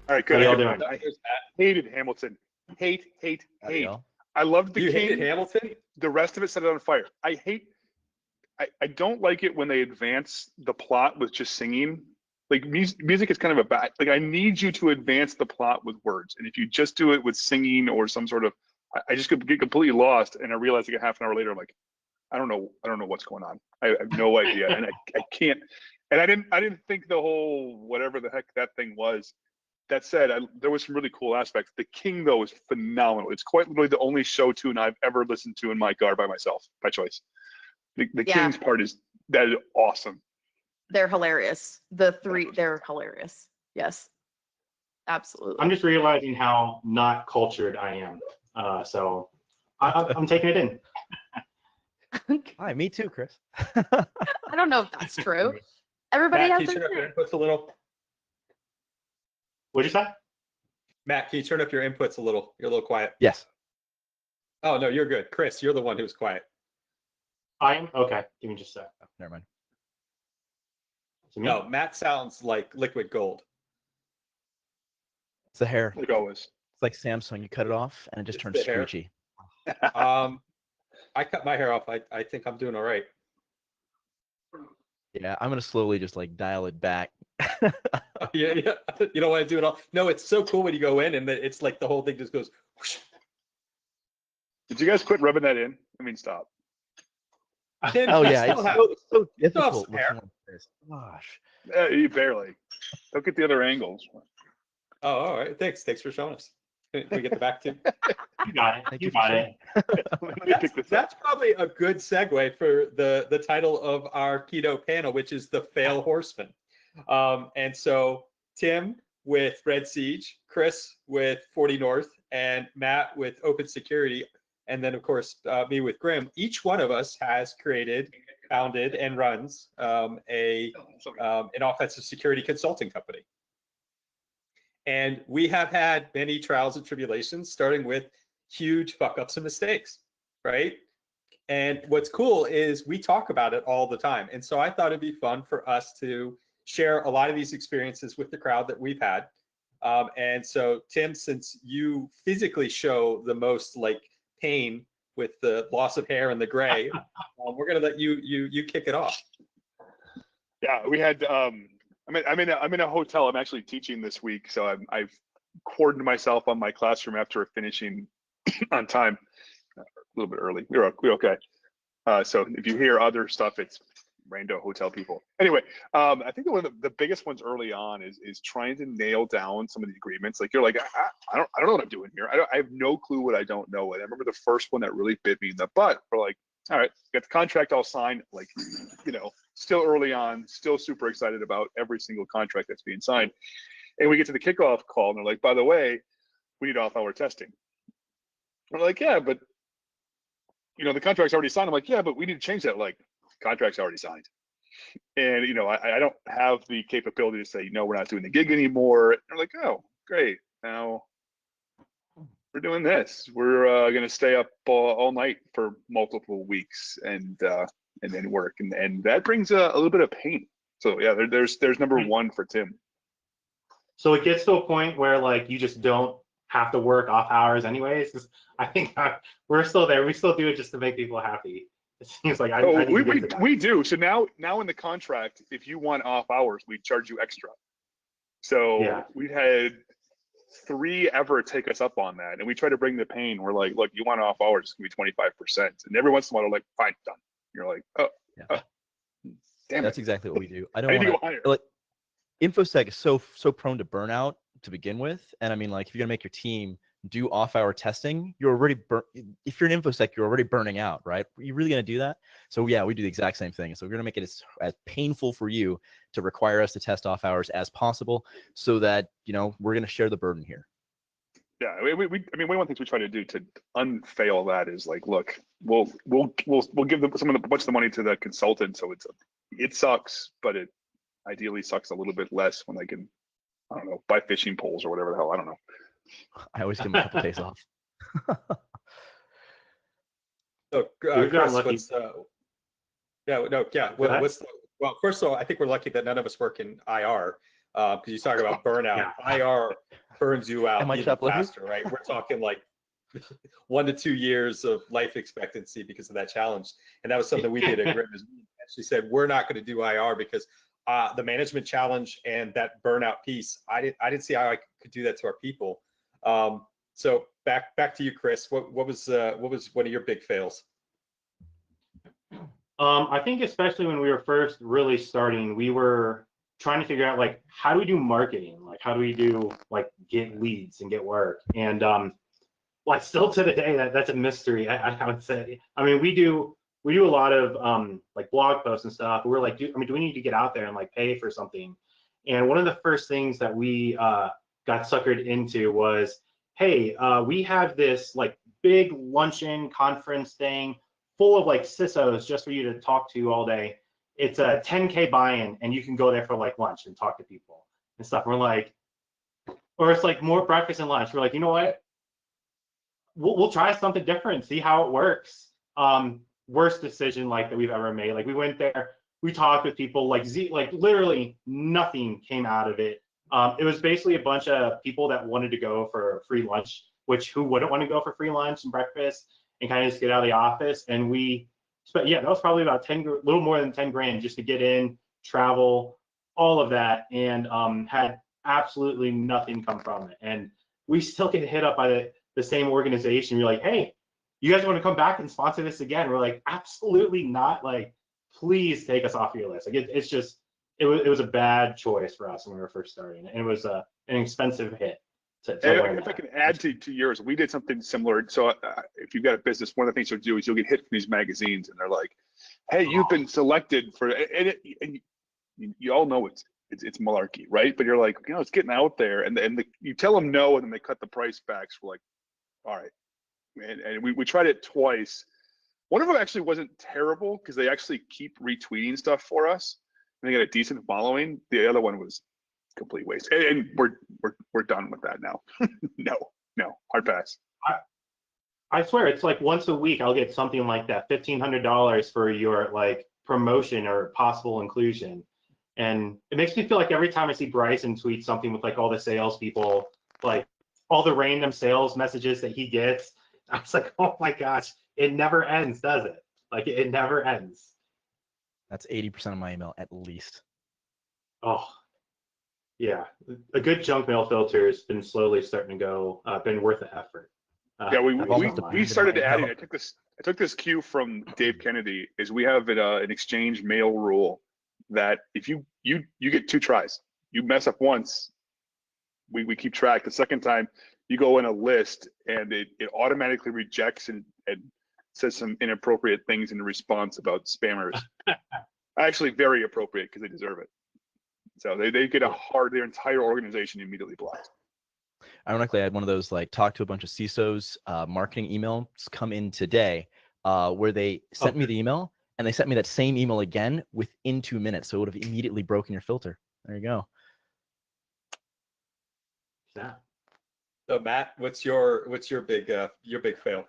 All right, How good. y'all doing? I hated Hamilton. Hate. Y'all? I loved the You King. hated Hamilton? The rest of it set it on fire. I don't like it when they advance the plot with just singing. Like music is kind of a bad. Like I need you to advance the plot with words, and if you just do it with singing or some sort of, I just could get completely lost. And I realized like a half an hour later, I'm like, I don't know what's going on. I have no idea, and I can't. And I didn't think the whole whatever the heck that thing was. That said, there was some really cool aspects. The King though is phenomenal. It's quite literally the only show tune I've ever listened to in my car by myself, by choice. The Yeah. King's part is awesome. They're hilarious. The three, they're hilarious. Yes, absolutely. I'm just realizing how not cultured I am. So I'm taking it in. Hi, me too, Chris. I don't know if that's true. Everybody Matt, has can you their turn up thing. your inputs a little? What'd you say? Matt, can you turn up your inputs a little? You're a little quiet. Yes. Oh, no, you're good. Chris, you're the one who's quiet. I am? Okay. Give me just a sec. Oh, never mind. To me? No, Matt sounds like liquid gold. It's the hair. Like always. It's like Samsung. You cut it off and it just It's turns the hair. screechy. I cut my hair off. I think I'm doing all right. Yeah, I'm gonna slowly just like dial it back. Yeah. You don't want to do it all. No, it's so cool when you go in and it's like the whole thing just goes whoosh. Did you guys quit rubbing that in? I mean, stop. Tim, Oh you yeah, still it's have- so still have difficult some hair. looking like this. Gosh. You barely. Don't get the other angles. Oh, all right. Thanks for showing us. Can we get the back too? You got it. Thank You you for got sharing. it. Let me pick this up. That's probably a good segue for the title of our Keynote panel, which is the Fail Horsemen. And so Tim with Red Siege, Chris with 40 North, and Matt with Open Security, and then of course me with Grim. Each one of us has created, founded, and runs an offensive security consulting company. And we have had many trials and tribulations, starting with huge fuck ups and mistakes, right? And what's cool is we talk about it all the time. And so I thought it'd be fun for us to share a lot of these experiences with the crowd that we've had. And so Tim, since you physically show the most like pain with the loss of hair and the gray, we're gonna let you kick it off. Yeah, we had. I'm in a hotel. I'm actually teaching this week, so I've cordoned myself on my classroom after finishing on time, a little bit early. We're okay. So if you hear other stuff, it's rando hotel people. Anyway, I think one of the biggest ones early on is trying to nail down some of the agreements. Like you're like, I don't know what I'm doing here. I have no clue what I don't know. And I remember the first one that really bit me in the butt. We're like, all right, got the contract all signed. Like, still early on, still super excited about every single contract that's being signed. And we get to the kickoff call, and they're like, by the way, we need off-hour testing. We're like, yeah, but the contract's already signed. I'm like, yeah, but we need to change that. Like, contract's already signed. And I don't have the capability to say, no, we're not doing the gig anymore. And they're like, oh, great. Now we're doing this. We're gonna stay up all night for multiple weeks and then work. And that brings a little bit of pain. So yeah, there's number one for Tim. So it gets to a point where like you just don't have to work off hours anyways. I think we're still there. We still do it just to make people happy. It seems like we do. So now in the contract, if you want off hours, we charge you extra. So yeah. We had 3 ever take us up on that, and we try to bring the pain. We're like, look, you want off hours, it's gonna be 25%, and every once in a while, they're like, fine, done. You're like, oh, Yeah. Damn That's it. exactly what we do. I I don't need to want go higher. to like InfoSec is so prone to burnout to begin with. And I mean, like if you're gonna make your team do off-hour testing, you're already if you're an InfoSec, you're already burning out, right? Are you really gonna do that? So yeah, we do the exact same thing. So we're gonna make it as painful for you to require us to test off hours as possible, so that we're gonna share the burden here. Yeah, I mean, one of the things we try to do to unfail that is like, look, we'll give them a bunch of the money to the consultant, so it sucks, but it ideally sucks a little bit less when they can, I don't know, buy fishing poles or whatever the hell. I don't know. I always give them a couple days off. So We've gotten lucky. well, first of all, I think we're lucky that none of us work in IR. because you talk about burnout. Yeah. IR burns you out Am I even shoplifting? faster, right? We're talking like 1 to 2 years of life expectancy because of that challenge. And that was something we did at Grimm. Is we actually said we're not going to do IR because the management challenge and that burnout piece, I didn't see how I could do that to our people. So back to you, Chris. What was one of your big fails? I think especially when we were first really starting, we were trying to figure out like how do we do marketing, like how do we do like get leads and get work, and like still to the day that's a mystery. I would say. I mean, we do a lot of like blog posts and stuff. We're like, do we need to get out there and like pay for something? And one of the first things that we got suckered into was, hey, we have this like big luncheon conference thing full of like CISOs just for you to talk to all day. It's a 10K buy-in, and you can go there for like lunch and talk to people and stuff. We're like, or it's like more breakfast and lunch. We're like, you know what? We'll try something different, see how it works. Worst decision like that we've ever made. Like we went there, we talked with people, like literally nothing came out of it. It was basically a bunch of people that wanted to go for free lunch, which who wouldn't want to go for free lunch and breakfast and kind of just get out of the office. And we spent, yeah, that was probably about little more than 10 grand just to get in, travel, all of that, and had absolutely nothing come from it. And we still get hit up by the same organization. You're like, hey, you guys want to come back and sponsor this again? We're like, absolutely not. Like, please take us off your list. Like, it's just, it was a bad choice for us when we were first starting, and it was an expensive hit. If I can add to yours, we did something similar. So if you've got a business, one of the things you'll do is you'll get hit from these magazines, and they're like, "Hey, you've been selected for," and you all know it's malarkey, right? But you're like, it's getting out there, and you tell them no, and then they cut the price back. So we're like, all right, and we tried it twice. One of them actually wasn't terrible because they actually keep retweeting stuff for us, and they got a decent following. The other one was complete waste, and we're done with that now. no, hard pass. I swear, it's like once a week I'll get something like that, $1,500 for your like promotion or possible inclusion, and it makes me feel like every time I see Bryson tweet something with like all the salespeople, like all the random sales messages that he gets, I was like, oh my gosh, it never ends, does it? Like it never ends. That's 80% of my email at least. Oh. Yeah, a good junk mail filter has been slowly starting to go, been worth the effort. Yeah, we started adding. I took this cue from Dave Kennedy. Is we have an exchange mail rule that if you get 2 tries, you mess up once, we keep track. The second time you go in a list and it automatically rejects and says some inappropriate things in response about spammers. Actually, very appropriate because they deserve it. So they get their entire organization immediately blocked. Ironically, I had one of those like talk to a bunch of CISOs marketing emails come in today where they sent me the email and they sent me that same email again within 2 minutes. So it would have immediately broken your filter. There you go. Yeah. So Matt, what's your big fail?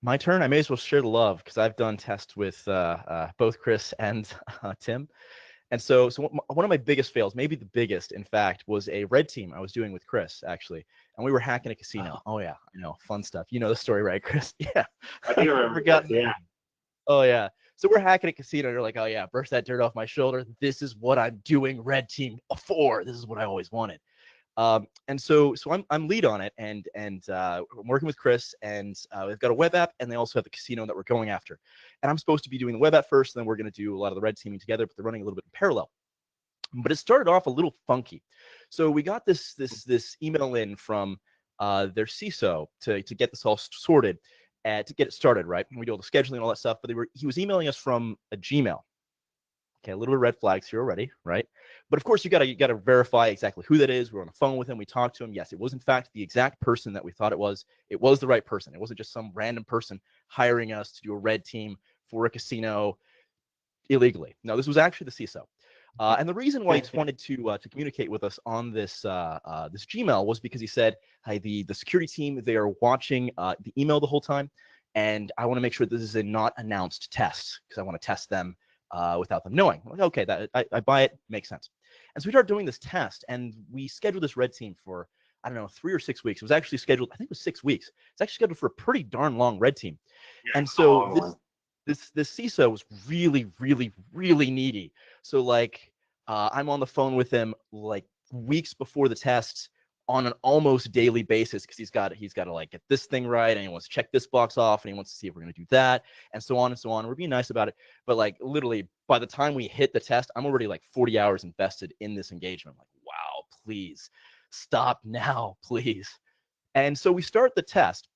My turn. I may as well share the love because I've done tests with both Chris and Tim. And so one of my biggest fails, maybe the biggest, in fact, was a red team I was doing with Chris, actually. And we were hacking a casino. Oh, yeah. I know. Fun stuff. You know the story, right, Chris? Yeah. I think I remember that. Yeah. Oh, yeah. So we're hacking a casino. And you're like, oh, yeah, brush that dirt off my shoulder. This is what I'm doing red team for. This is what I always wanted. And so I'm lead on it, and I'm working with Chris, and we've got a web app, and they also have the casino that we're going after. And I'm supposed to be doing the web app first, and then we're going to do a lot of the red teaming together, but they're running a little bit in parallel. But it started off a little funky. So we got this email in from their CISO to get this all sorted, to get it started, right? And we do all the scheduling and all that stuff, but he was emailing us from a Gmail. Okay, a little bit of red flags here already, right? But of course, you gotta verify exactly who that is. We're on the phone with him. We talked to him. Yes, it was in fact the exact person that we thought it was. It was the right person. It wasn't just some random person hiring us to do a red team for a casino illegally. No, this was actually the CISO. And the reason why he wanted to communicate with us on this this Gmail was because he said, "Hey, the security team, they are watching the email the whole time, and I want to make sure this is a not announced test because I want to test them." Without them knowing. Like, okay, that I buy it, makes sense. And so we started doing this test, and we scheduled this red team for, I don't know, 3 or 6 weeks. It was actually scheduled, I think it was 6 weeks. It's actually scheduled for a pretty darn long red team. And so this CISO was really, really, really needy. So like, I'm on the phone with him like weeks before the test on an almost daily basis, because he's got to like get this thing right, and he wants to check this box off, and he wants to see if we're going to do that, and so on and so on. We're being nice about it, but like literally by the time we hit the test, I'm already like 40 hours invested in this engagement. I'm like, wow, please stop now, please. And so we start the test.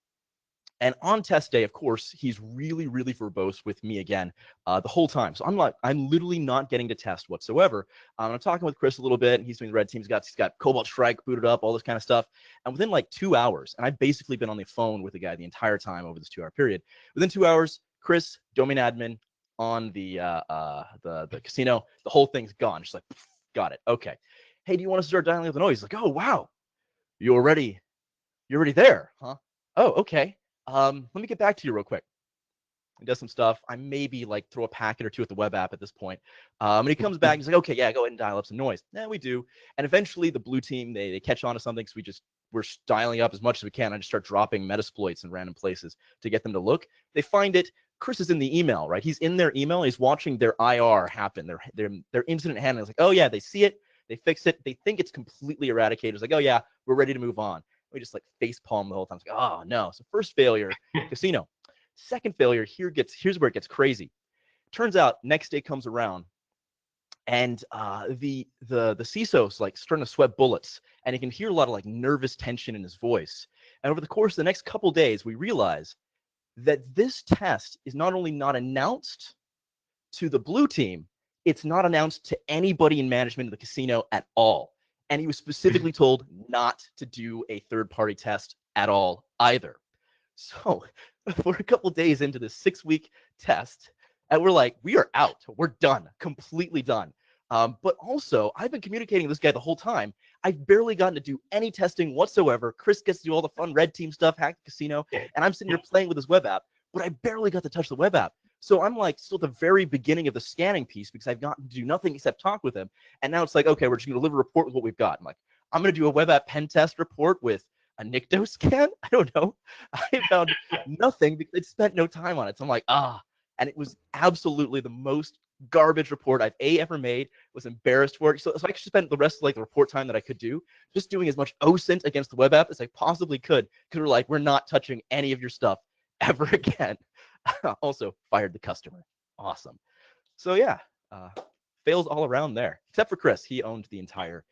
And on test day, of course, he's really, really verbose with me again the whole time. So I'm literally not getting to test whatsoever. I'm talking with Chris a little bit, and he's doing the red team. He's got Cobalt Strike booted up, all this kind of stuff. And within like 2 hours, and I've basically been on the phone with the guy the entire time over this 2-hour period. Within 2 hours, Chris, domain admin on the casino, the whole thing's gone. Just like, got it. Okay. Hey, do you want us to start dialing up the noise? He's like, oh wow, you're already there, huh? Oh, okay. Let me get back to you real quick. He does some stuff. I maybe like throw a packet or two at the web app at this point. And he comes back. He's like, okay, yeah, go ahead and dial up some noise. Yeah, we do. And eventually the blue team, they catch on to something. So we're dialing up as much as we can. I just start dropping Metasploits in random places to get them to look. They find it. Chris is in the email, right? He's in their email. He's watching their IR happen. Their incident handling. It's like, oh yeah, they see it. They fix it. They think it's completely eradicated. It's like, oh yeah, we're ready to move on. We just like face palm the whole time. It's like, oh no. So first failure, casino. Second failure, here's where it gets crazy. Turns out next day comes around, and the CISO's like starting to sweat bullets, and you can hear a lot of like nervous tension in his voice. And over the course of the next couple days, we realize that this test is not only not announced to the blue team, it's not announced to anybody in management of the casino at all. And he was specifically told not to do a third-party test at all either. So we're a couple days into this 6-week test, and we're like, we are out. We're done, completely done. But also, I've been communicating with this guy the whole time. I've barely gotten to do any testing whatsoever. Chris gets to do all the fun red team stuff, hack the casino, and I'm sitting here playing with his web app, but I barely got to touch the web app. So I'm like still at the very beginning of the scanning piece, because I've gotten to do nothing except talk with him. And now it's like, okay, we're just going to deliver a report with what we've got. I'm like, I'm going to do a web app pen test report with a Nikto scan. I don't know. I found nothing because I'd spent no time on it. So I'm like, and it was absolutely the most garbage report I've ever made. Was embarrassed for it. So I actually spent the rest of like the report time that I could do just doing as much OSINT against the web app as I possibly could, because we're not touching any of your stuff ever again. Also fired the customer. Awesome. So yeah, fails all around there, except for Chris. He owned the entire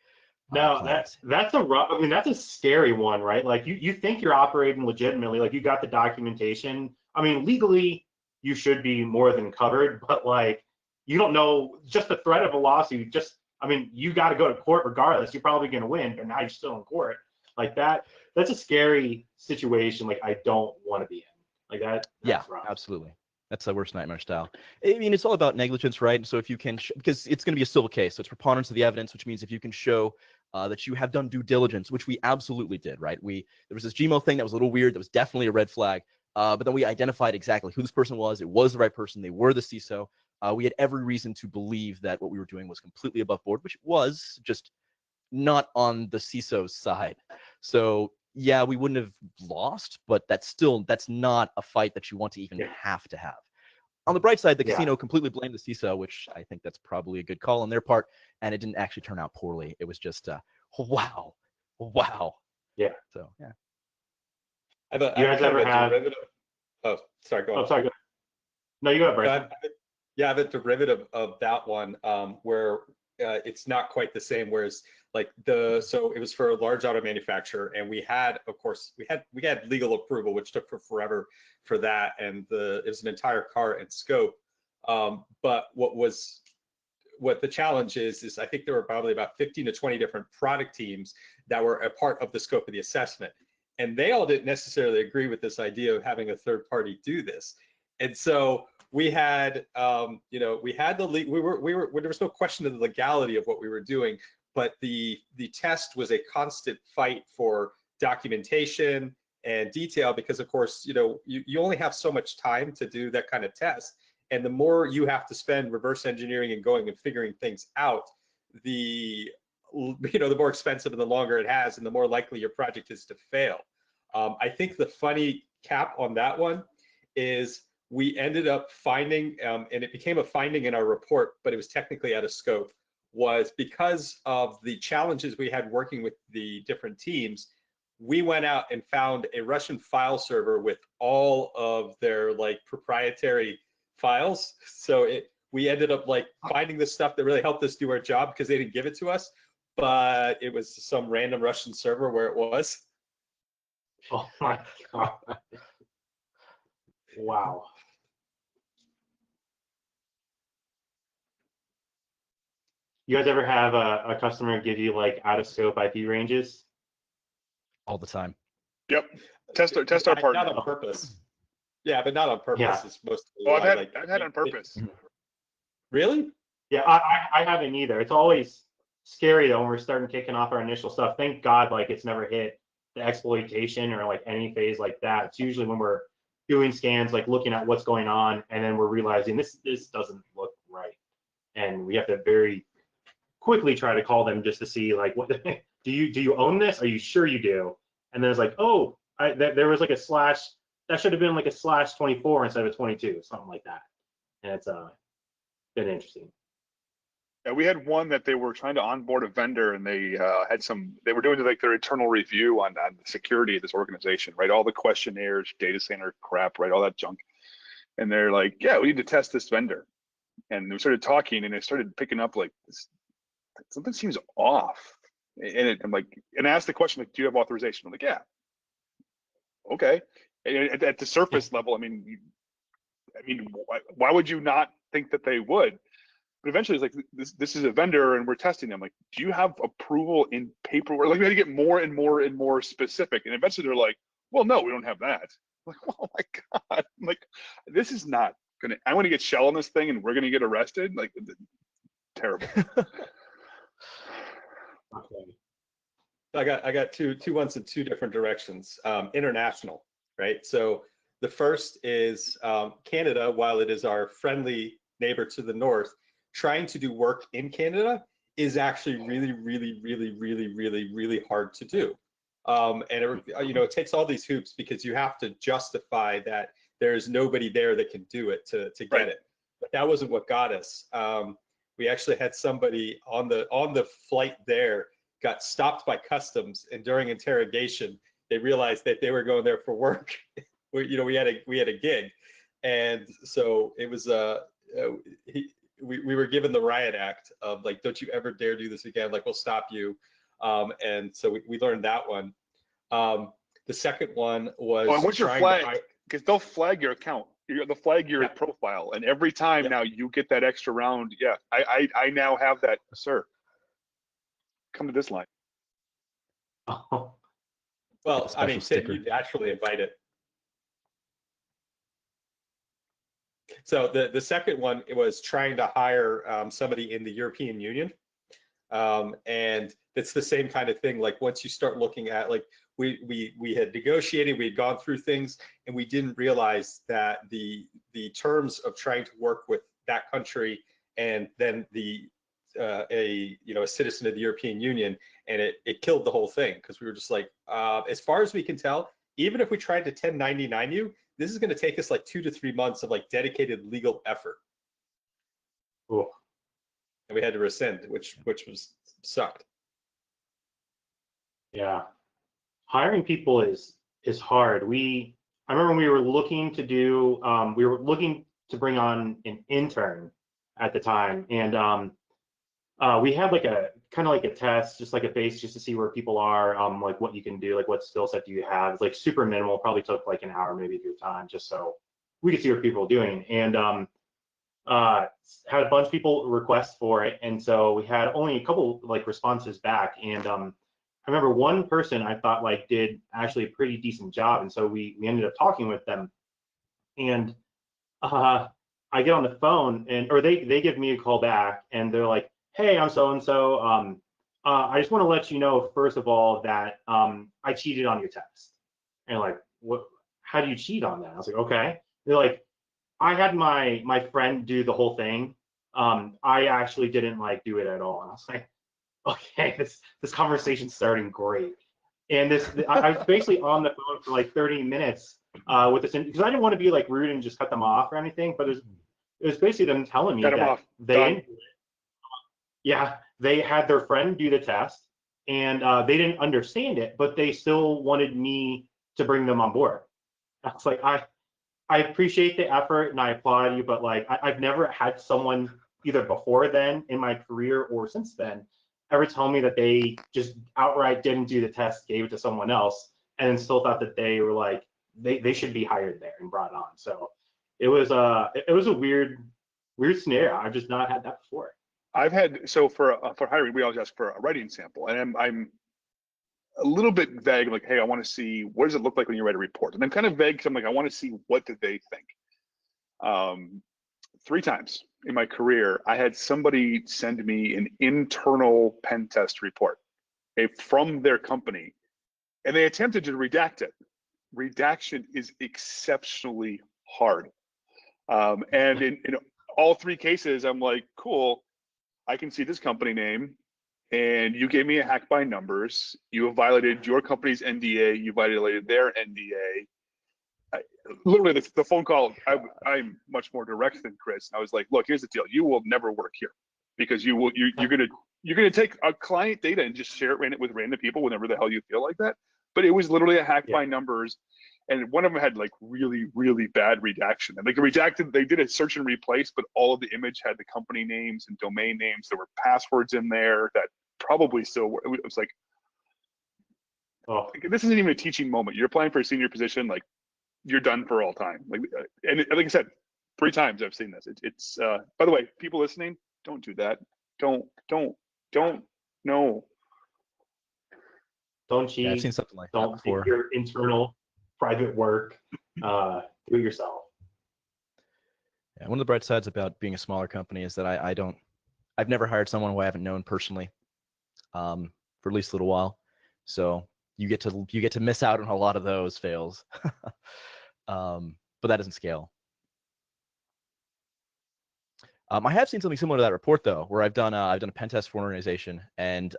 No, that's a rough, I mean, that's a scary one, right? Like you think you're operating legitimately, like you got the documentation. I mean, legally you should be more than covered, but like you don't know, just the threat of a lawsuit, I mean, you got to go to court regardless. You're probably going to win, but now you're still in court. Like that's a scary situation. Like I don't want to be in. Like that. Yeah, rough. Absolutely. That's the worst nightmare style. I mean, it's all about negligence, right? And so if you can, because it's going to be a civil case, so it's preponderance of the evidence, which means if you can show that you have done due diligence, which we absolutely did, right? There was this Gmail thing that was a little weird. That was definitely a red flag. But then we identified exactly who this person was. It was the right person. They were the CISO. We had every reason to believe that what we were doing was completely above board, which it was, just not on the CISO's side. So yeah, we wouldn't have lost, but that's not a fight that you want to even have to have. On the bright side, the casino completely blamed the CISO, which I think that's probably a good call on their part, and it didn't actually turn out poorly. It was just wow. Yeah. So yeah. You guys ever have derivative? Oh, sorry, go on. Oh, sorry. Go ahead. No, you go ahead, Bryce. I have a derivative of that one where it's not quite the same. Whereas like so it was for a large auto manufacturer, and we had, of course, we had legal approval, which took forever for that, and it was an entire car and scope. But what the challenge is I think there were probably about 15 to 20 different product teams that were a part of the scope of the assessment, and they all didn't necessarily agree with this idea of having a third party do this. And so we had, we had there was no question of the legality of what we were doing, but the test was a constant fight for documentation and detail, because of course, you only have so much time to do that kind of test. And the more you have to spend reverse engineering and going and figuring things out, the the more expensive and the longer it has, and the more likely your project is to fail. I think the funny cap on that one is we ended up finding, and it became a finding in our report, but it was technically out of scope, was because of the challenges we had working with the different teams. We went out and found a Russian file server with all of their like proprietary files. So we ended up like finding the stuff that really helped us do our job because they didn't give it to us, but it was some random Russian server where it was. Oh my God. Wow. You guys ever have a customer give you like out of scope IP ranges? All the time. Yep. Test our Not partner. on purpose. Yeah, but not on purpose. Yeah. It's mostly Oh, I've had on purpose. Really? Yeah, I haven't either. It's always scary though when we're starting kicking off our initial stuff. Thank God, like it's never hit the exploitation or like any phase like that. It's usually when we're doing scans, like looking at what's going on, and then we're realizing this doesn't look right, and we have to very quickly try to call them just to see like what do you own this? Are you sure you do? And then it's like, oh, there was like a slash that should have been like a /24 instead of a 22, something like that. And it's been interesting. Yeah, we had one that they were trying to onboard a vendor, and they they were doing like their internal review on the security of this organization, right? All the questionnaires, data center crap, right? All that junk. And they're like, yeah, we need to test this vendor. And we started talking, and it started picking up like this, something seems off. And I'm like, and I asked the question, like, do you have authorization? I'm like, yeah. Okay. And at the surface level, I mean, why would you not think that they would? But eventually, it's like this is a vendor, and we're testing them. Like, do you have approval in paperwork? Like, we had to get more and more and more specific. And eventually, they're like, well, no, we don't have that. I'm like, oh my God! I'm like, this is not gonna. I want to get shell on this thing, and we're gonna get arrested. Like, terrible. Okay. I got two ones in two different directions. International, right? So the first is Canada, while it is our friendly neighbor to the north, trying to do work in Canada is actually really, really, really, really, really, really hard to do. And it takes all these hoops because you have to justify that there's nobody there that can do it to get Right. it. But that wasn't what got us. We actually had somebody on the flight there got stopped by customs, and during interrogation, they realized that they were going there for work. We had a gig, and so it was we were given the riot act of like, don't you ever dare do this again, like we'll stop you. And so we learned that one. The second one was Oh, and what's your trying flag? Because they'll flag your account. They'll flag your Yeah. profile, and every time Yeah. now you get that extra round. Yeah, I now have that, sir. Come to this line. Oh, well, I mean, special sticker. you actually invite it. So the second one, it was trying to hire somebody in the European Union. And it's the same kind of thing. Like once you start looking at like, we had negotiated, we had gone through things, and we didn't realize that the terms of trying to work with that country and then a citizen of the European Union, and it killed the whole thing, because we were just like, as far as we can tell, even if we tried to 1099 you, this is going to take us like 2 to 3 months of like dedicated legal effort. cool. And we had to rescind, which was sucked. Yeah. Hiring people is hard. I remember we were looking to do we were looking to bring on an intern at the time, and we had like a kind of like a test, just like a base, just to see where people are, like what you can do, like what skill set do you have. It's like super minimal, probably took like an hour maybe of your time, just so we could see what people are doing. And had a bunch of people request for it, and so we had only a couple like responses back. And I remember one person I thought like did actually a pretty decent job, and so we ended up talking with them. And I get on the phone, or they give me a call back, and they're like, hey, I'm so and so. I just want to let you know, first of all, that I cheated on your test. And like, what? How do you cheat on that? I was like, okay. They're like, I had my friend do the whole thing, I actually didn't like do it at all. And I was like, okay, this conversation's starting great. And I was basically on the phone for like 30 minutes with this, because I didn't want to be like rude and just cut them off or anything, but it was basically them telling me Cut 'em that off. they Done. didn't, yeah, they had their friend do the test and they didn't understand it, but they still wanted me to bring them on board. I was like, I appreciate the effort and I applaud you, but like I've never had someone either before then in my career or since then ever tell me that they just outright didn't do the test, gave it to someone else, and then still thought that they were like they should be hired there and brought on. So it was a weird scenario. I've just not had that before. I've had, so for hiring, we always ask for a writing sample, and I'm a little bit vague, like, hey, I want to see what does it look like when you write a report, and I'm kind of vague because I'm like, I want to see what did they think. 3 times in my career, I had somebody send me an internal pen test report from their company, and they attempted to redact it. Redaction is exceptionally hard, and in all 3 cases, I'm like, cool, I can see this company name, and you gave me a hack by numbers. You have violated your company's NDA. You violated their NDA. Literally, the phone call, I'm much more direct than Chris. I was like, look, here's the deal. You will never work here because you're gonna take a client data and just share it with random people whenever the hell you feel like that. But it was literally a hack by numbers. And one of them had like really, really bad redaction. And like they did a search and replace, but all of the image had the company names and domain names. There were passwords in there that probably still were. It was like, oh, this isn't even a teaching moment. You're applying for a senior position, like you're done for all time. Like, and like I said, 3 times I've seen this. It's by the way, people listening, don't do that. Don't, no. Don't cheat. Yeah, I've seen something like that Don't before. take your internal private work. Do it yourself. Yeah, one of the bright sides about being a smaller company is that I've never hired someone who I haven't known personally for at least a little while. So you get to miss out on a lot of those fails. But that doesn't scale. I have seen something similar to that report though, where I've done a pen test for an organization, and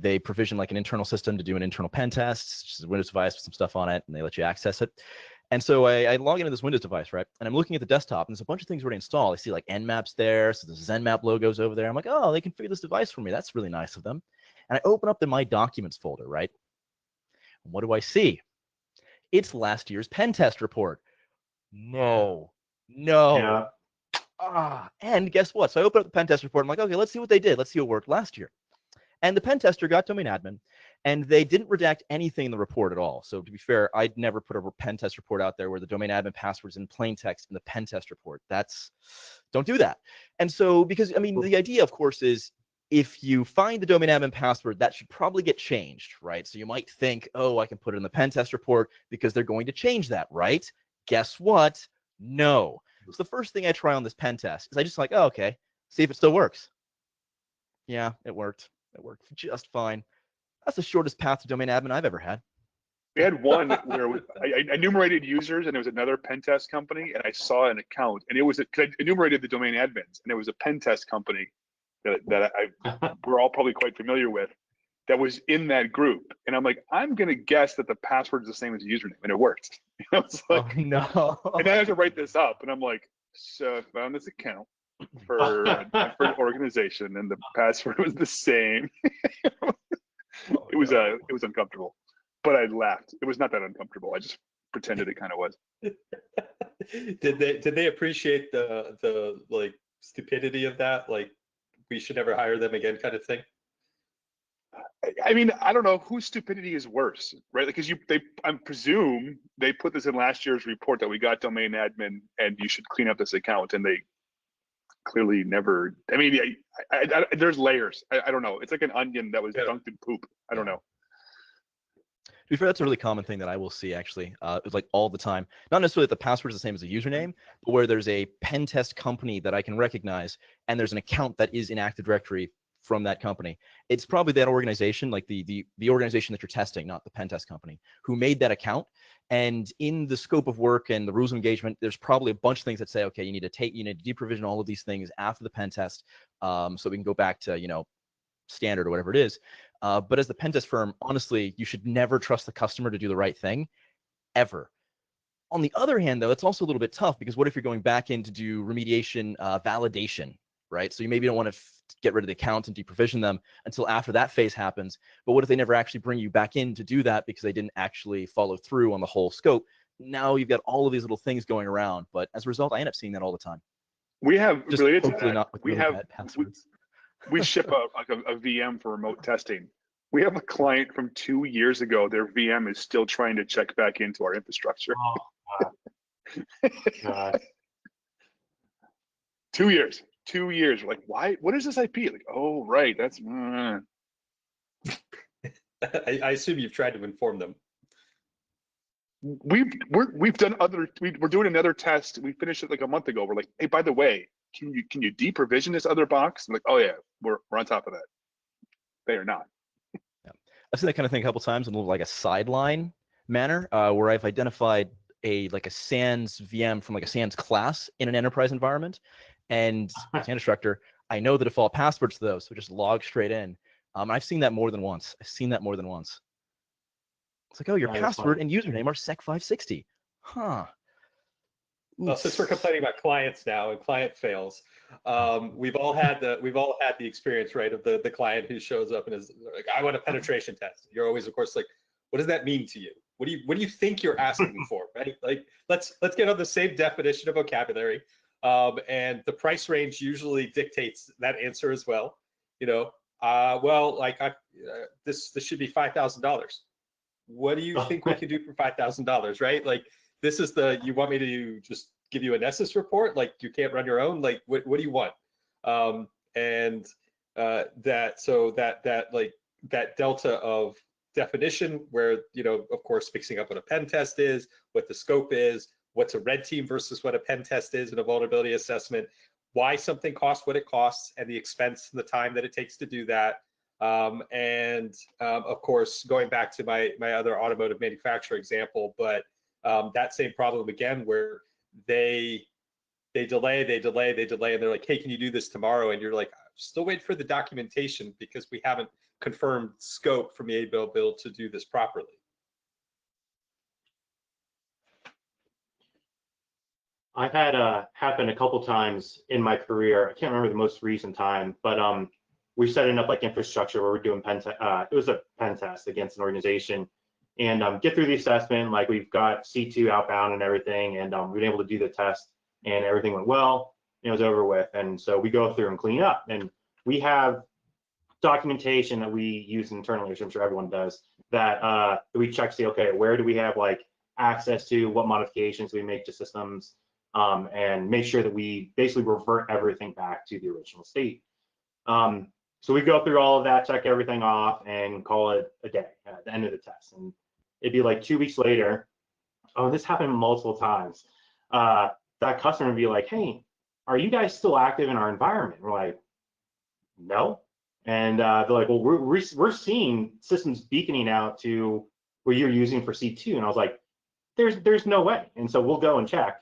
they provision like an internal system to do an internal pen test, which is a Windows device with some stuff on it, and they let you access it. And so I log into this Windows device, right? And I'm looking at the desktop, and there's a bunch of things already installed. I see like Nmaps there, so the ZenMap logo's over there. I'm like, oh, they configured this device for me. That's really nice of them. And I open up the My Documents folder, right? And what do I see? It's last year's pen test report. No. Yeah. And guess what? So I open up the pen test report. I'm like, okay, let's see what they did. Let's see what worked last year. And the pen tester got domain admin, and they didn't redact anything in the report at all. So to be fair, I'd never put a pen test report out there where the domain admin password's in plain text in the pen test report. Don't do that. And so, because I mean, the idea, of course, is if you find the domain admin password, that should probably get changed, right? So you might think, oh, I can put it in the pen test report because they're going to change that, right? Guess what? No. So the first thing I try on this pen test is I just like, oh, okay, see if it still works. Yeah, it worked. It worked just fine. That's the shortest path to domain admin I've ever had. We had one where I enumerated users, and it was another pen test company, and I saw an account, and it was because I enumerated the domain admins, and it was a pen test company that we're all probably quite familiar with that was in that group. And I'm like, I'm gonna guess that the password is the same as the username, and it worked. I was like, oh, no. And I have to write this up, and I'm like, so I found this account for a different organization, and the password was the same. It was uncomfortable, but I laughed. It was not that uncomfortable. I just pretended it kind of was. Did they appreciate the like stupidity of that? Like, we should never hire them again, kind of thing. I mean, I don't know whose stupidity is worse, right? Because I presume they put this in last year's report that we got domain admin and you should clean up this account, and they clearly never. I mean, there's layers. I don't know. It's like an onion that was dunked in poop. I don't know. To be fair, that's a really common thing that I will see actually, like all the time. Not necessarily that the password is the same as a username, but where there's a pen test company that I can recognize, and there's an account that is in Active Directory from that company. It's probably that organization, like the organization that you're testing, not the pen test company, who made that account. And in the scope of work and the rules of engagement, there's probably a bunch of things that say, okay, you need to deprovision all of these things after the pen test, so we can go back to, standard or whatever it is. But as the pen test firm, honestly, you should never trust the customer to do the right thing, ever. On the other hand, though, it's also a little bit tough, because what if you're going back in to do remediation validation, right? So you maybe don't want to get rid of the accounts and deprovision them until after that phase happens. But what if they never actually bring you back in to do that because they didn't actually follow through on the whole scope? Now you've got all of these little things going around. But as a result, I end up seeing that all the time. We have Just related to hopefully that. not with really bad passwords. We ship a VM for remote testing. We have a client from 2 years ago. Their VM is still trying to check back into our infrastructure. Oh, God. 2 years. 2 years. We're like, why? What is this IP? Like, oh, right. That's. I assume you've tried to inform them. We're doing another test. We finished it like a month ago. We're like, hey, by the way, can you deprovision this other box? I'm like, oh yeah, we're on top of that. They are not. Yeah. I've seen that kind of thing a couple times in a little like a sideline manner, where I've identified a SANS VM from like a SANS class in an enterprise environment, and as an instructor, I know the default passwords to those, so just log straight in. I've seen that more than once. It's like, oh, your That is password funny. and username are sec560. Huh. Well, since we're complaining about clients now and client fails, we've all had the experience, right, of the client who shows up and is like, I want a penetration test. You're always, of course, like, what does that mean to you? What do you think you're asking me for, right? Like, let's get on the same definition of vocabulary, and the price range usually dictates that answer as well. Well, like this should be $5,000. What do you think we can do for $5,000, right? Like, this is you want me to just give you a Nessus report? Like, you can't run your own? Like, what do you want? That delta of definition where, of course, mixing up what a pen test is, what the scope is, what's a red team versus what a pen test is in a vulnerability assessment, why something costs what it costs, and the expense and the time that it takes to do that. Of course, going back to my other automotive manufacturer example, but that same problem again, where they delay, and they're like, hey, can you do this tomorrow? And you're like, still wait for the documentation because we haven't confirmed scope from the able to do this properly. I've had happen a couple times in my career. I can't remember the most recent time, but we're setting up like infrastructure where we're doing it was a pen test against an organization, and get through the assessment. Like, we've got C2 outbound and everything, and we've been able to do the test, and everything went well, and it was over with. And so we go through and clean up, and we have documentation that we use internally, which I'm sure everyone does, that we check to see, okay, where do we have like access to, what modifications we make to systems, and make sure that we basically revert everything back to the original state. So we go through all of that, check everything off, and call it a day at the end of the test. And it'd be like 2 weeks later. Oh, this happened multiple times. That customer would be like, hey, are you guys still active in our environment? We're like, no. And they're like, well, we're seeing systems beaconing out to where you're using for C2. And I was like, there's no way. And so we'll go and check.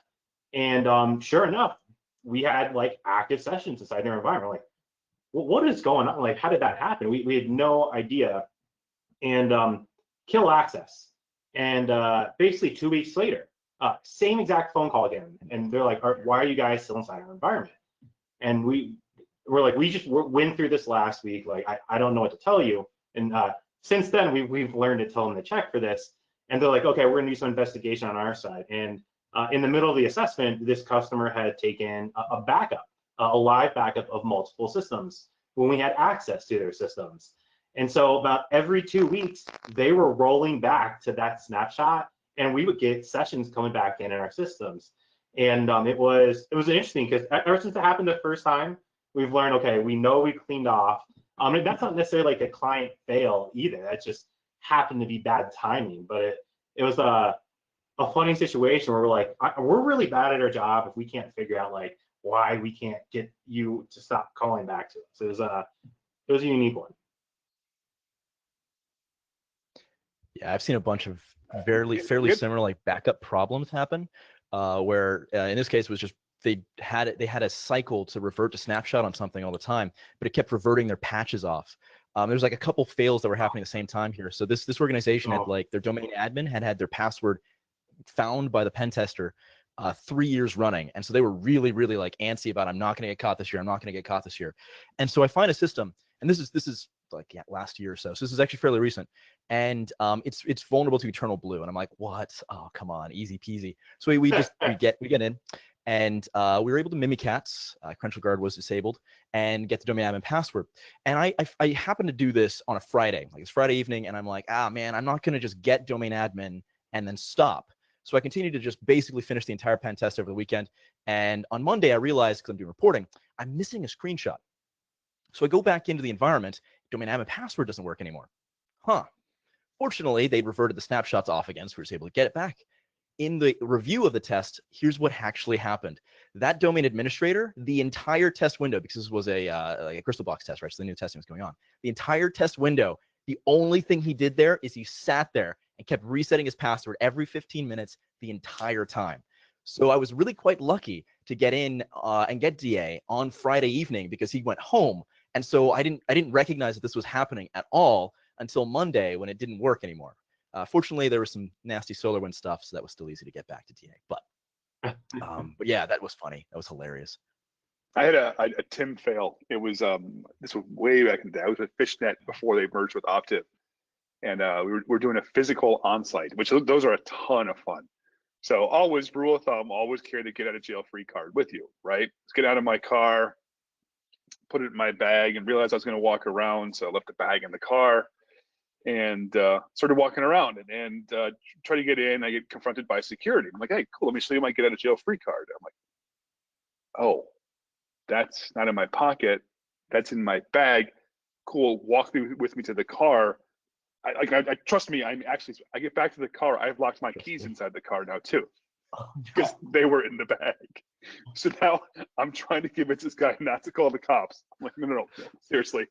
And sure enough, we had like active sessions inside their environment. Like, well, what is going on? Like, how did that happen? We had no idea. And kill access. And basically 2 weeks later, same exact phone call again. And they're like, why are you guys still inside our environment? And we're like, we just went through this last week. Like, I don't know what to tell you. And since then, we've learned to tell them to check for this. And they're like, okay, we're gonna do some investigation on our side. And in the middle of the assessment, this customer had taken a backup, a live backup of multiple systems when we had access to their systems. And so about every 2 weeks, they were rolling back to that snapshot, and we would get sessions coming back in our systems. And it was interesting because ever since it happened the first time, we've learned, okay, we know we cleaned off. And that's not necessarily like a client fail either. That just happened to be bad timing. But it was a funny situation where we're like, we're really bad at our job if we can't figure out like why we can't get you to stop calling back to us. It was a unique one. Yeah, I've seen a bunch of fairly similar like backup problems happen, where in this case it was just they had a cycle to revert to snapshot on something all the time, but it kept reverting their patches off. There's like a couple fails that were happening at the same time here. So this organization had like their domain admin had their password found by the pen tester 3 years running, and so they were really like antsy about I'm not going to get caught this year. I'm not going to get caught this year. And so I find a system, and this is like last year or so. So this is actually fairly recent, and it's vulnerable to Eternal Blue. And I'm like, what? Oh, come on, easy peasy. So we get in, and we were able to Mimikatz. Credential Guard was disabled, and get the domain admin password. And I happened to do this on a Friday, like it's Friday evening, and I'm like, man, I'm not going to just get domain admin and then stop. So I continued to just basically finish the entire pen test over the weekend. And on Monday, I realized, because I'm doing reporting, I'm missing a screenshot. So I go back into the environment, domain admin password doesn't work anymore. Fortunately, they reverted the snapshots off again, so we were able to get it back. In the review of the test, here's what actually happened. That domain administrator, the entire test window, because this was like a crystal box test, right? So the new testing was going on. The entire test window, the only thing he did there is he sat there and kept resetting his password every 15 minutes the entire time. So I was really quite lucky to get in and get DA on Friday evening because he went home. And so I didn't recognize that this was happening at all until Monday when it didn't work anymore. Fortunately, there was some nasty SolarWinds stuff, so that was still easy to get back to DA. But yeah, that was funny. That was hilarious. I had a Tim fail. It was this was way back in the day. I was with Fishnet before they merged with Optiv, and we were doing a physical onsite, which those are a ton of fun. So always rule of thumb, always carry the get out of jail free card with you, right? Let's get out of my car, put it in my bag, and realized I was going to walk around, so I left the bag in the car and started walking around and try to get in. I get confronted by security. I'm like, hey, cool, let me show you my get out of jail free card. I'm like, oh, that's not in my pocket, that's in my bag. Cool, walk with me to the car. I trust me, I get back to the car, I've locked my keys inside the car now too, because they were in the bag. So now I'm trying to convince this guy not to call the cops. I'm like, no, seriously.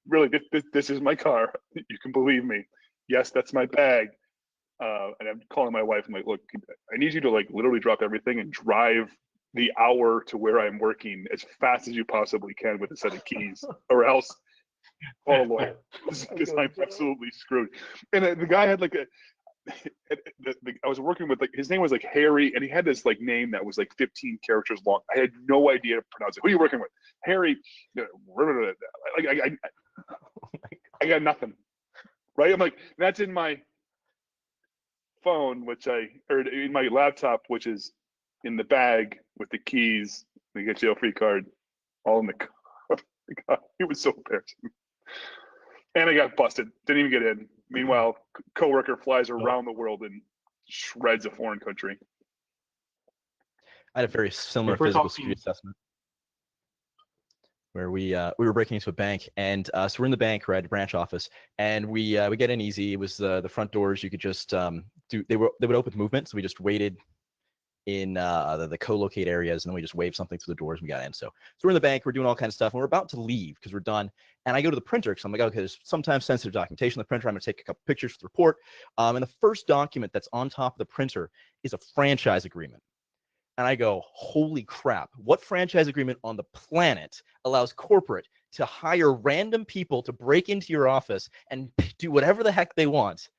Really, this is my car. You can believe me. Yes, that's my bag. And I'm calling my wife. I'm like, look, I need you to like literally drop everything and drive the hour to where I'm working as fast as you possibly can with a set of keys, or else call a lawyer, because I'm absolutely screwed. And the guy had like I was working with, like, his name was like Harry, and he had this like name that was like 15 characters long. I had no idea to pronounce it. Who are you working with? Harry. I got nothing. Right? I'm like, that's in my phone, or in my laptop, which is in the bag with the keys, the get jail free card, all in the car. God, it was so embarrassing. And I got busted. Didn't even get in. Meanwhile, coworker flies around the world and shreds a foreign country. I had a very similar physical security assessment where we were breaking into a bank, and so we're in the bank, right, branch office, and we get in easy. It was the front doors. You could just they would open with movement, so we just waited in the co-locate areas, and then we just waved something through the doors and we got in. So we're in the bank, we're doing all kinds of stuff, and we're about to leave because we're done. And I go to the printer because I'm like, okay, there's sometimes sensitive documentation on the printer. I'm gonna take a couple pictures for the report. And the first document that's on top of the printer is a franchise agreement. And I go, holy crap, what franchise agreement on the planet allows corporate to hire random people to break into your office and do whatever the heck they want?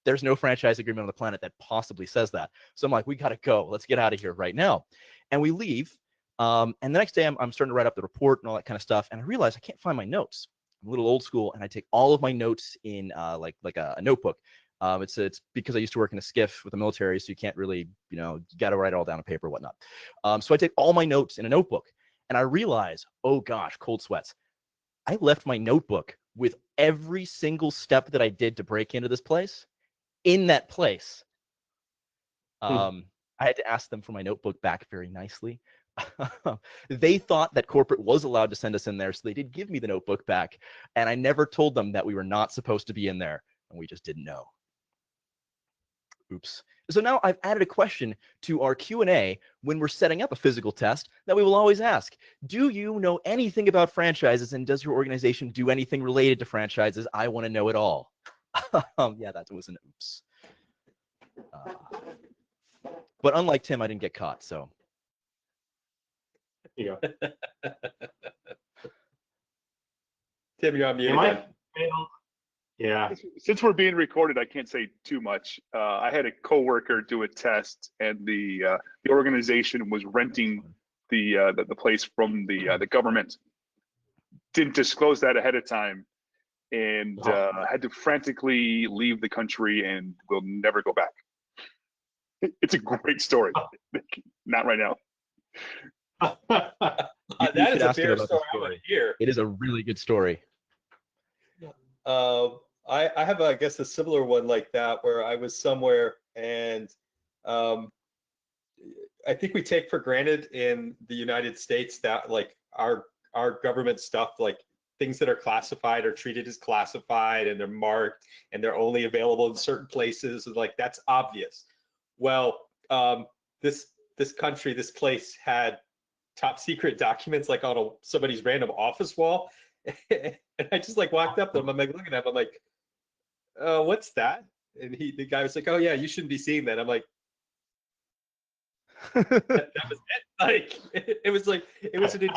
There's no franchise agreement on the planet that possibly says that. So I'm like, we got to go. Let's get out of here right now. And we leave. And the next day, I'm starting to write up the report and all that kind of stuff. And I realize I can't find my notes. I'm a little old school, and I take all of my notes in like a notebook. It's because I used to work in a skiff with the military, so you can't really, you got to write it all down on paper and whatnot. So I take all my notes in a notebook, and I realize, oh gosh, cold sweats. I left my notebook with every single step that I did to break into this place in that place. I had to ask them for my notebook back very nicely. They thought that corporate was allowed to send us in there, so they did give me the notebook back, and I never told them that we were not supposed to be in there, and we just didn't know. Oops. So now I've added a question to our Q&A when we're setting up a physical test that we will always ask. Do you know anything about franchises, and does your organization do anything related to franchises? I want to know it all. Yeah, that was an oops. But unlike Tim, I didn't get caught. So You go. Tim, you're on mute Am again. Yeah. Since we're being recorded, I can't say too much. I had a coworker do a test, and the organization was renting the place from the government. Didn't disclose that ahead of time, and had to frantically leave the country and will never go back. It's a great story. Not right now. you That should is a ask him fair about the story. I want to hear. It is a really good story. I have, I guess, a similar one like that where I was somewhere and I think we take for granted in the United States that like our government stuff, like things that are classified are treated as classified and they're marked and they're only available in certain places. And like that's obvious. Well, this country, this place had top secret documents like on somebody's random office wall. And I just like walked up to him. I'm like looking at him. I'm like, what's that? And the guy was like, oh yeah, you shouldn't be seeing that. I'm like, that was it. Like it was an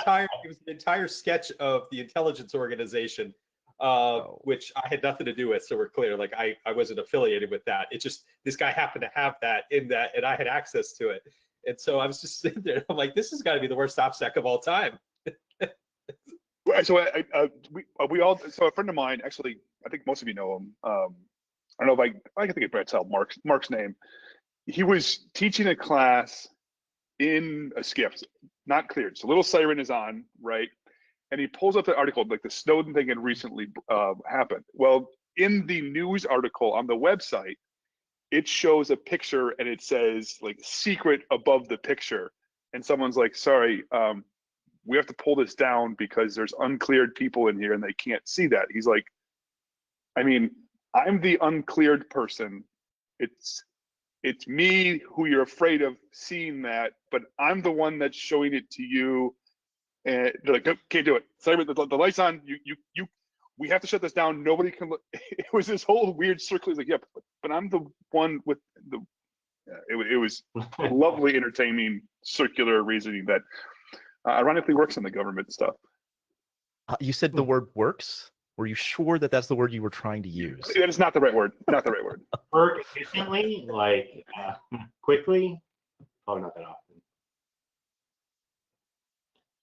entire sketch of the intelligence organization, which I had nothing to do with. So we're clear. Like I wasn't affiliated with that. It just this guy happened to have that in that, and I had access to it. And so I was just sitting there. I'm like, this has got to be the worst OPSEC of all time. So we all. So a friend of mine, actually, I think most of you know him. I don't know if I can think of Brett's help. Mark's name. He was teaching a class in a skiff, not cleared. So little siren is on, right? And he pulls up the article, like the Snowden thing had recently happened. Well, in the news article on the website, it shows a picture and it says like secret above the picture. And someone's like, sorry, we have to pull this down because there's uncleared people in here and they can't see that. He's like, I mean, I'm the uncleared person. It's me who you're afraid of seeing that, but I'm the one that's showing it to you. And they're like, nope, can't do it. Sorry, the light's on. We have to shut this down. Nobody can look. It was this whole weird circle. He's like, yeah, but I'm the one with the. It was lovely, entertaining, circular reasoning that ironically works in the government stuff. You said the word works. Were you sure that that's the word you were trying to use? That is not the right word. Not the right word. Work efficiently, like quickly. Oh, not that often.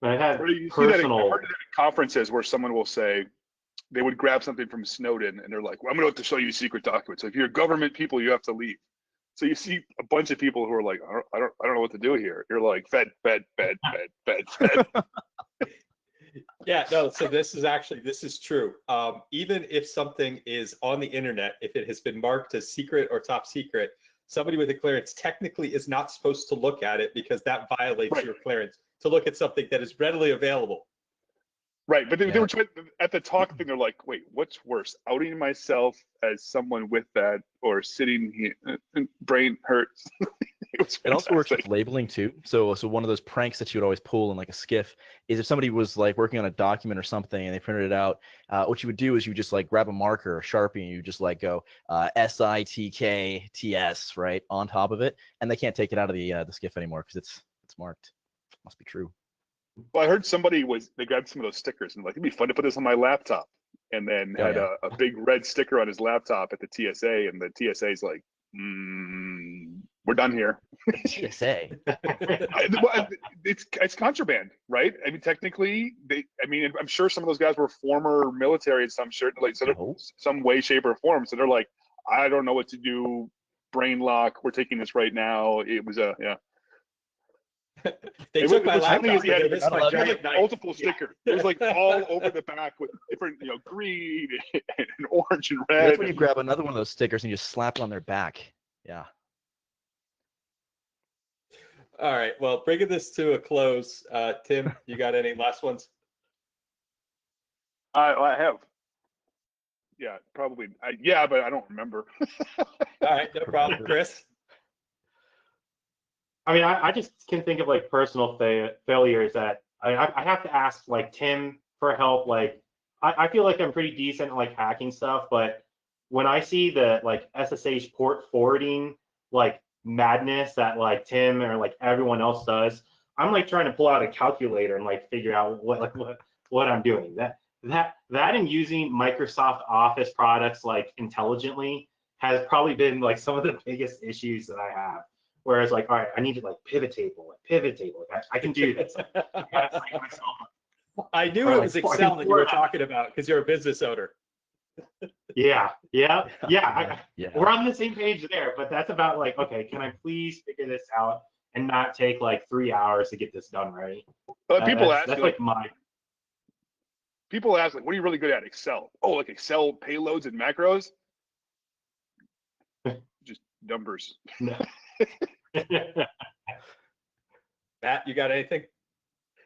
But I've had You personal. see that I've heard that at conferences where someone will say they would grab something from Snowden and they're like, well, I'm going to have to show you secret documents. So if you're government people, you have to leave. So you see a bunch of people who are like, I don't know what to do here. You're like, fed. Yeah, no, so this is true. Even if something is on the internet, if it has been marked as secret or top secret, somebody with a clearance technically is not supposed to look at it because that violates your clearance to look at something that is readily available. Right, but they were trying, at the talk thing, they're like, wait, what's worse, outing myself as someone with that or sitting here, brain hurts. It also works with labeling too. So one of those pranks that you would always pull in like a skiff is if somebody was like working on a document or something and they printed it out, what you would do is you just like grab a marker or Sharpie and you just like go SITKTS right on top of it, and they can't take it out of the skiff anymore because it's marked. Must be true. Well, I heard they grabbed some of those stickers and like, it'd be fun to put this on my laptop, and then had a big red sticker on his laptop at the TSA, and the TSA's like, we're done here. TSA. It's contraband, right? I mean, technically, I'm sure some of those guys were former military in some some way, shape, or form. So they're like, I don't know what to do. Brain lock. We're taking this right now. It was They took my laptop. He had multiple stickers. It was like all over the back with different, green and orange and red. That's when you grab another one of those stickers and you just slap it on their back. Yeah. All right. Well, bringing this to a close, Tim, you got any last ones? I have. Yeah, probably. But I don't remember. All right, no problem, Chris. I mean, I just can think of like personal failures that I have to ask like Tim for help. Like I feel like I'm pretty decent at like hacking stuff, but when I see the like SSH port forwarding like madness that like Tim or like everyone else does, I'm like trying to pull out a calculator and like figure out what I'm doing. That and using Microsoft Office products like intelligently has probably been like some of the biggest issues that I have. Whereas like, all right, I need to like pivot table. Like, I can do this. I knew Or, it like, was Excel that you were talking about because you're a business owner. Yeah. Yeah. We're on the same page there, but that's about like, okay, can I please figure this out and not take like 3 hours to get this done right? But people ask That's you, like my people ask like, what are you really good at? Excel. Oh, like Excel payloads and macros? Just numbers. Matt, you got anything?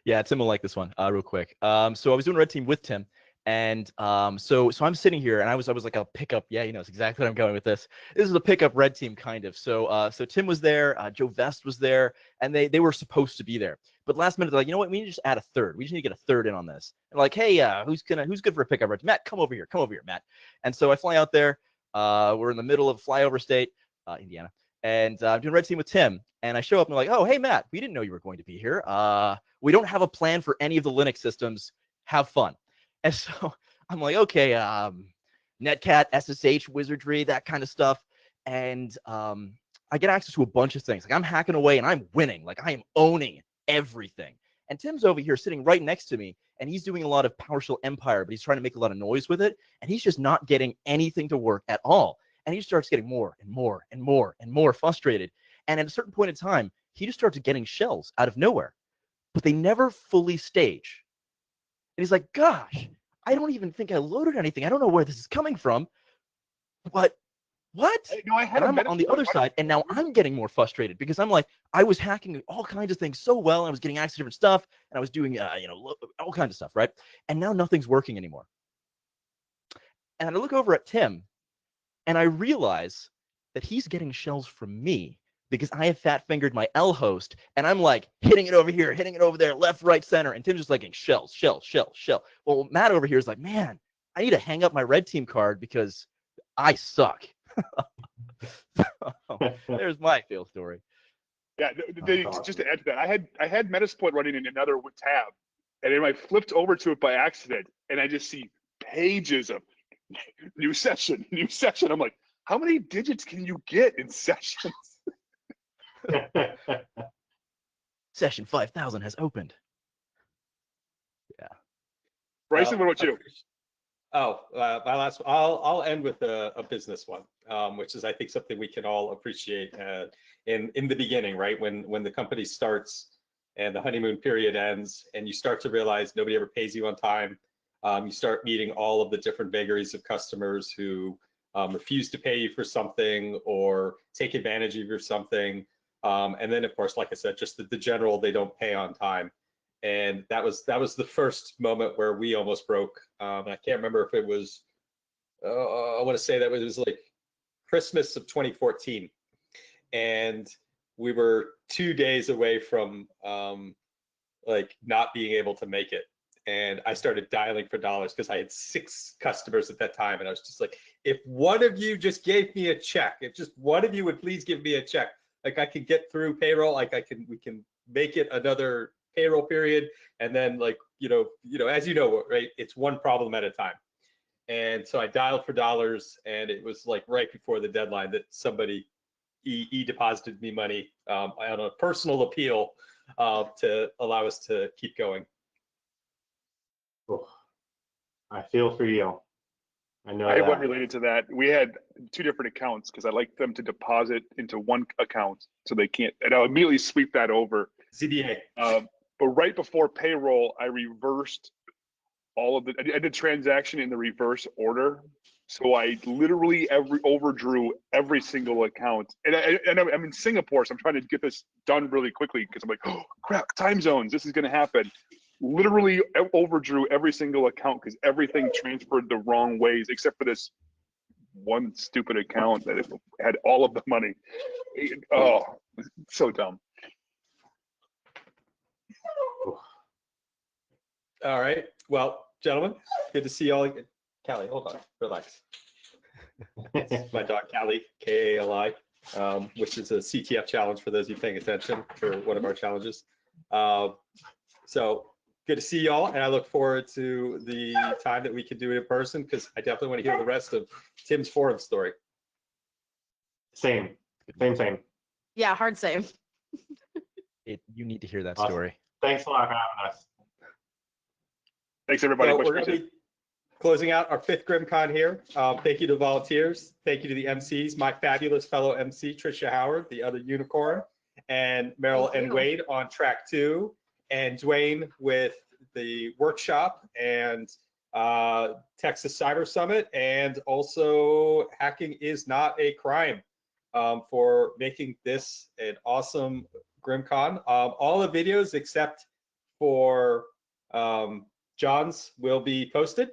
Yeah, Tim will like this one real quick. So I was doing red team with Tim, and so I'm sitting here, and I was like a pickup. Yeah, it's exactly what I'm going with this. This is a pickup red team kind of. So Tim was there, Joe Vest was there, and they were supposed to be there. But last minute they're like, you know what? We need to just add a third. We just need to get a third in on this. And like, hey, who's good for a pickup red team? Matt, come over here, Matt. And so I fly out there. We're in the middle of flyover state, Indiana, and I'm doing red team with Tim. And I show up and I'm like, oh, hey, Matt, we didn't know you were going to be here. We don't have a plan for any of the Linux systems. Have fun. And so I'm like, okay, Netcat, SSH, wizardry, that kind of stuff. And I get access to a bunch of things. Like I'm hacking away and I'm winning. Like I am owning everything. And Tim's over here sitting right next to me, and he's doing a lot of PowerShell Empire, but he's trying to make a lot of noise with it. And he's just not getting anything to work at all. And he starts getting more and more and more and more frustrated. And at a certain point in time, he just starts getting shells out of nowhere, but they never fully stage. And he's like, gosh, I don't even think I loaded anything. I don't know where this is coming from, but what? No, I had And a I'm on the other side, and now I'm getting more frustrated because I'm like, I was hacking all kinds of things so well, and I was getting access to different stuff, and I was doing, all kinds of stuff, right? And now nothing's working anymore. And I look over at Tim, and I realize that he's getting shells from me because I have fat fingered my L host, and I'm like hitting it over here, hitting it over there, left, right, center, and Tim's just like shell. Well, Matt over here is like, man, I need to hang up my red team card because I suck. There's my fail story. Yeah, just to add to that, I had Metasploit running in another tab, and then I flipped over to it by accident, and I just see pages of new session. I'm like, how many digits can you get in sessions? Session 5000 has opened. Yeah. Bryson, what about you? My last. I'll end with a business one, which is I think something we can all appreciate in the beginning, right? When the company starts and the honeymoon period ends, and you start to realize nobody ever pays you on time. You start meeting all of the different vagaries of customers who refuse to pay you for something or take advantage of you for something. And then, of course, like I said, just the general, they don't pay on time. And that was the first moment where we almost broke. I can't remember if it was, I want to say that it was like Christmas of 2014. And we were 2 days away from like not being able to make it. And I started dialing for dollars because I had 6 customers at that time. And I was just like, if one of you just gave me a check, if just one of you would please give me a check, like I could get through payroll, like we can make it another payroll period. And then like, as you know, right, it's one problem at a time. And so I dialed for dollars, and it was like right before the deadline that somebody deposited me money on a personal appeal to allow us to keep going. Oh, I feel for you. I know I had that. one related to that. We had 2 different accounts because I like them to deposit into one account so they can't, and I'll immediately sweep that over. ZBA. But right before payroll, I reversed all of I did transaction in the reverse order. So I literally overdrew every single account. And I'm in Singapore, so I'm trying to get this done really quickly because I'm like, oh crap, time zones, this is gonna happen. Literally overdrew every single account because everything transferred the wrong ways except for this one stupid account that had all of the money. Oh, so dumb. All right. Well, gentlemen, good to see you all again. Callie, hold on, relax. It's my dog Callie, Kali, which is a CTF challenge for those of you paying attention for one of our challenges. So good to see y'all, and I look forward to the time that we can do it in person, because I definitely want to hear the rest of Tim's forum story. Same. Yeah, hard save. You need to hear that Awesome. story. Thanks a lot for having us. Thanks everybody. So Much we're going to appreciated. be closing out our 5th GRIMMCon here. Thank you to volunteers. Thank you to the MCs, my fabulous fellow MC, Trisha Howard, the other unicorn, and Meryl Thank and you. Wade on track 2, and Dwayne with the workshop and Texas Cyber Summit, and also Hacking is Not a Crime, for making this an awesome GRIMMCon. All the videos except for John's will be posted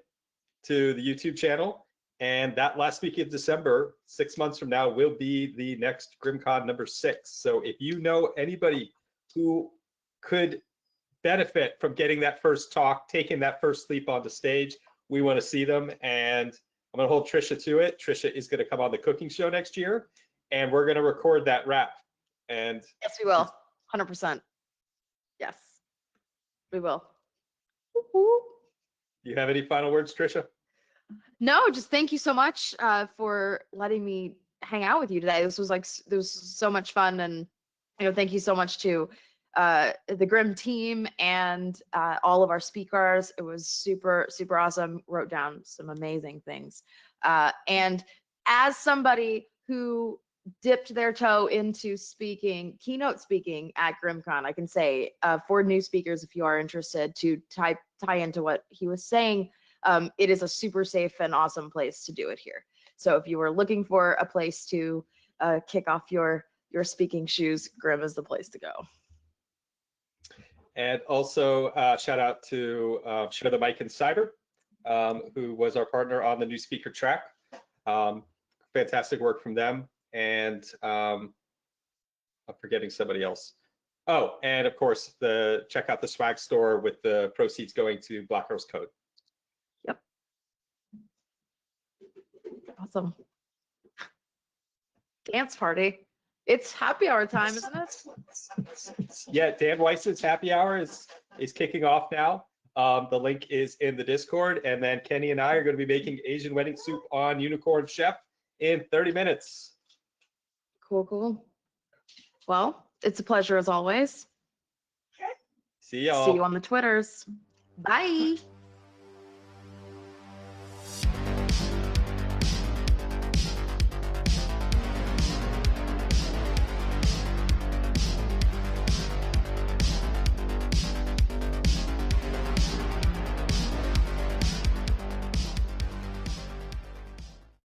to the YouTube channel, and that last week of December, 6 months from now, will be the next GRIMMCon number 6. So if you know anybody who could benefit from getting that first talk, taking that first leap on the stage, we want to see them, and I'm going to hold Trisha to it. Trisha is going to come on the cooking show next year, and we're going to record that wrap. And Yes, we will. 100%. Yes, we will. Woo-hoo. you have any final words, Trisha? No, just thank you so much for letting me hang out with you today. This was so much fun, and thank you so much to the Grimm team and all of our speakers. It was super awesome. Wrote down some amazing things. And as somebody who dipped their toe into keynote speaking at GRIMMCon, I can say for new speakers, if you are interested to tie into what he was saying, it is a super safe and awesome place to do it here. So if you were looking for a place to kick off your speaking shoes, Grimm is the place to go. And also shout out to Share the Mic and Cyber, who was our partner on the new speaker track. Fantastic work from them. And I'm forgetting somebody else. Oh, and of course, check out the swag store with the proceeds going to Black Horse Code. Yep. Awesome. Dance party. It's happy hour time, isn't it? Yeah, Dan Weiss's happy hour is kicking off now. The link is in the Discord, and then Kenny and I are going to be making Asian wedding soup on Unicorn Chef in 30 minutes. Cool. Well, it's a pleasure as always. See y'all. See you on the Twitters. Bye.